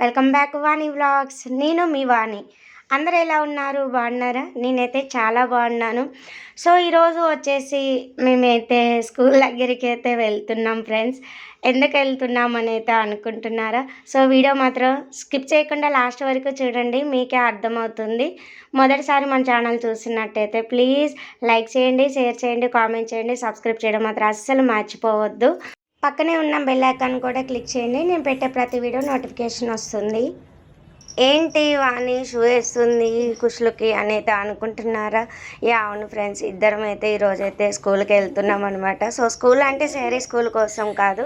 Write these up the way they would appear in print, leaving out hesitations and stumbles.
Welcome back వాణి vlogs. నేను మీ వాణి. అందరూ ఎలా ఉన్నారు? బాగున్నారా? నేనైతే చాలా బాగున్నాను. సో ఈరోజు వచ్చేసి మేమైతే స్కూల్ దగ్గరికి అయితే వెళ్తున్నాం ఫ్రెండ్స్. ఎందుకు వెళ్తున్నామని అయితే అనుకుంటున్నారా? సో వీడియో మాత్రం స్కిప్ చేయకుండా లాస్ట్ వరకు చూడండి, మీకే అర్థమవుతుంది. మొదటిసారి మన ఛానల్ చూస్తున్నట్టయితే ప్లీజ్ లైక్ చేయండి, షేర్ చేయండి, కామెంట్ చేయండి, సబ్స్క్రైబ్ చేయడం మాత్రం అస్సలు మర్చిపోవద్దు. పక్కనే ఉన్న బెల్ ఐకాన్ కూడా క్లిక్ చేయండి, నేను పెట్టే ప్రతి వీడియో నోటిఫికేషన్ వస్తుంది. ఏంటి వాణి షూ వేస్తుంది కుషులకి అని అయితే అనుకుంటున్నారా? అవును ఫ్రెండ్స్, ఇద్దరం అయితే ఈరోజైతే స్కూల్కి వెళ్తున్నాం అనమాట. సో స్కూల్ అంటే సేరీ స్కూల్ కోసం కాదు,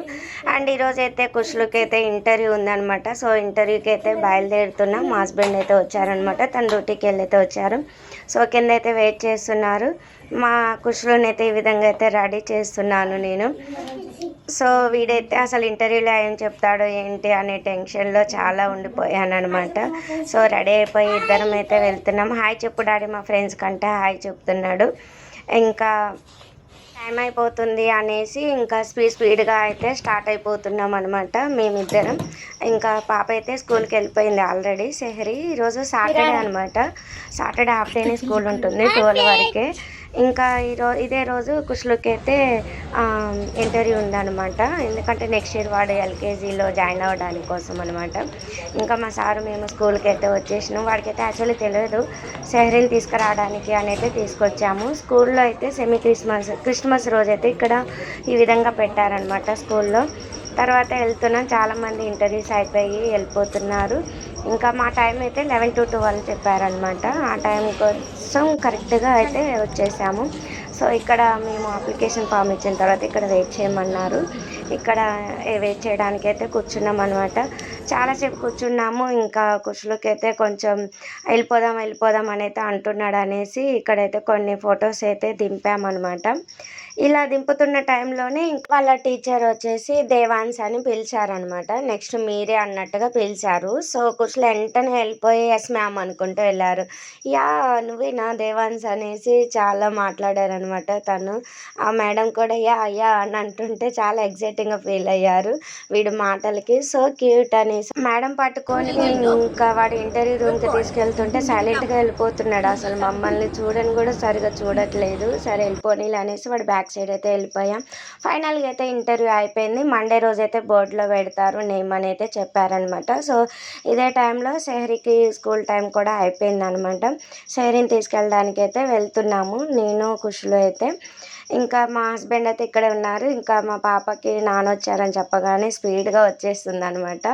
అండ్ ఈరోజైతే కుషులకి అయితే ఇంటర్వ్యూ ఉందనమాట. సో ఇంటర్వ్యూకి అయితే బయలుదేరుతున్నాం. మా హస్బెండ్ అయితే వచ్చారనమాట, తన డ్యూటీకి వెళ్ళైతే వచ్చారు. సో కింద అయితే వెయిట్ చేస్తున్నారు. మా కుషులను అయితే ఈ విధంగా అయితే రెడీ చేస్తున్నాను నేను. సో వీడైతే అసలు ఇంటర్వ్యూలో ఏం చెప్తాడో ఏంటి అనే టెన్షన్లో చాలా ఉండిపోయాను అనమాట. సో రెడీ అయిపోయి ఇద్దరం అయితే వెళ్తున్నాం. హాయ్ చెప్పు డాడీ, మా ఫ్రెండ్స్ కంటే హాయ్ చెప్తున్నాడు. ఇంకా టైం అయిపోతుంది అనేసి ఇంకా స్పీడ్గా అయితే స్టార్ట్ అయిపోతున్నాం అనమాట మేమిద్దరం. ఇంకా పాప అయితే స్కూల్కి వెళ్ళిపోయింది ఆల్రెడీ. సెహరీ ఈరోజు సాటర్డే అనమాట. సాటర్డే హాఫ్ డేనే స్కూల్ ఉంటుంది, 12 వరకే. ఇంకా ఇదే రోజు కుషులకి అయితే ఇంటర్వ్యూ ఉందన్నమాట. ఎందుకంటే నెక్స్ట్ ఇయర్ వాడు ఎల్కేజీలో జాయిన్ అవ్వడానికి కోసం అనమాట. ఇంకా మా సారు మేము స్కూల్కి అయితే వచ్చేసినాం. వాడికైతే యాక్చువల్లీ తెలియదు సెహరీని తీసుకురావడానికి అని అయితే తీసుకొచ్చాము. స్కూల్లో అయితే క్రిస్మస్ రోజు అయితే ఇక్కడ ఈ విధంగా పెట్టారనమాట స్కూల్లో. తర్వాత వెళ్తున్నాం, చాలామంది ఇంటర్వ్యూస్ అయిపోయి వెళ్ళిపోతున్నారు. ఇంకా మా టైం అయితే 11 to 12 చెప్పారనమాట. ఆ టైం కోసం కరెక్ట్గా అయితే వచ్చేసాము. సో ఇక్కడ మేము అప్లికేషన్ ఫామ్ ఇచ్చిన తర్వాత ఇక్కడ వెయిట్ చేయమన్నారు. ఇక్కడ వెయిట్ చేయడానికి అయితే కూర్చున్నాం అనమాట. చాలాసేపు కూర్చున్నాము. ఇంకా కుషులకి అయితే కొంచెం వెళ్ళిపోదాం అని అయితే అంటున్నాడు అనేసి ఇక్కడైతే కొన్ని ఫొటోస్ అయితే దింపామన్నమాట. ఇలా దింపుతున్న టైంలోనే వాళ్ళ టీచర్ వచ్చేసి దేవాన్స్ అని పిలిచారనమాట. నెక్స్ట్ మీరే అన్నట్టుగా పిలిచారు. సో కుషులు వెంటనే వెళ్ళిపోయి ఎస్ మ్యామ్ అనుకుంటూ వెళ్ళారు. నువ్వేనా దేవాన్స్ అనేసి చాలా మాట్లాడారనమాట తను. ఆ మేడం కూడా యా అని అంటుంటే చాలా ఎగ్జైటింగ్గా ఫీల్ అయ్యారు వీడి మాటలకి. సో క్యూట్ అనేసి మేడం పట్టుకొని ఇంకా వాడు ఇంటర్వ్యూ రూమ్కి తీసుకెళ్తుంటే సైలెంట్గా వెళ్ళిపోతున్నాడు. అసలు మమ్మల్ని చూడని కూడా సరిగా చూడట్లేదు. సరే వెళ్ళిపోనీలు అనేసి వాడు బ్యాక్ సైడ్ అయితే వెళ్ళిపోయాం. ఫైనల్గా అయితే ఇంటర్వ్యూ అయిపోయింది. మండే రోజు అయితే బోర్డులో పెడతారు నేమ్ అని అయితే చెప్పారనమాట. సో ఇదే టైంలో సెహరీకి స్కూల్ టైం కూడా అయిపోయింది అనమాట. సెహరీని తీసుకెళ్ళడానికి అయితే వెళ్తున్నాము నేను కుషులు అయితే. ఇంకా మా హస్బెండ్ అయితే ఇక్కడే ఉన్నారు. ఇంకా మా పాపకి నాన్న వచ్చారని చెప్పగానే స్పీడ్గా వచ్చేస్తుంది అనమాట.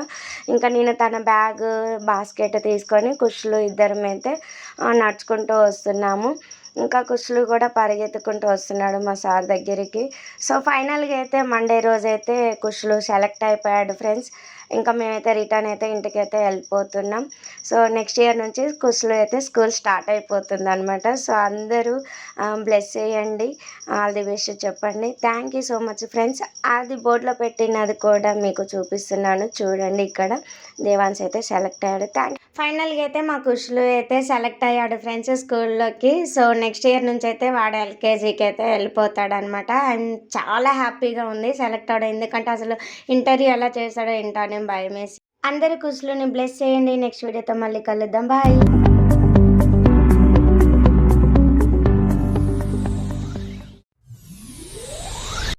ఇంకా నేను తన బాస్కెట్ తీసుకొని కుషులు ఇద్దరం అయితే నడుచుకుంటూ వస్తున్నాము. ఇంకా కుషులు కూడా పరిగెత్తుకుంటూ వస్తున్నాడు మా సార్ దగ్గరికి. సో ఫైనల్గా అయితే మండే రోజు అయితే కుషులు సెలెక్ట్ అయిపోయాడు ఫ్రెండ్స్. ఇంకా మేమైతే రిటర్న్ అయితే ఇంటికి అయితే వెళ్ళిపోతున్నాం. సో నెక్స్ట్ ఇయర్ నుంచి కుషులు అయితే స్కూల్ స్టార్ట్ అయిపోతుంది అనమాట. సో అందరూ బ్లెస్ చేయండి, ఆల్ ది బెస్ట్ చెప్పండి. Thank you so much friends. అది బోర్డులో పెట్టినది కూడా మీకు చూపిస్తున్నాను చూడండి. ఇక్కడ దేవాన్స్ అయితే సెలెక్ట్ అయ్యాడు. ఫైనల్గా అయితే మా కుషులు అయితే సెలెక్ట్ అయ్యాడు ఫ్రెండ్స్ స్కూల్లోకి. సో నెక్స్ట్ ఇయర్ నుంచి అయితే వాడు ఎల్కేజీకి అయితే వెళ్ళిపోతాడు అనమాట. అండ్ చాలా హ్యాపీగా ఉంది సెలెక్ట్ అవడం. ఎందుకంటే అసలు ఇంటర్వ్యూ ఎలా చేస్తాడో ఏంటో అని భయం వేసి. అందరి కుషులుని బ్లెస్ చేయండి. నెక్స్ట్ వీడియోతో మళ్ళీ కలుద్దాం. బాయ్.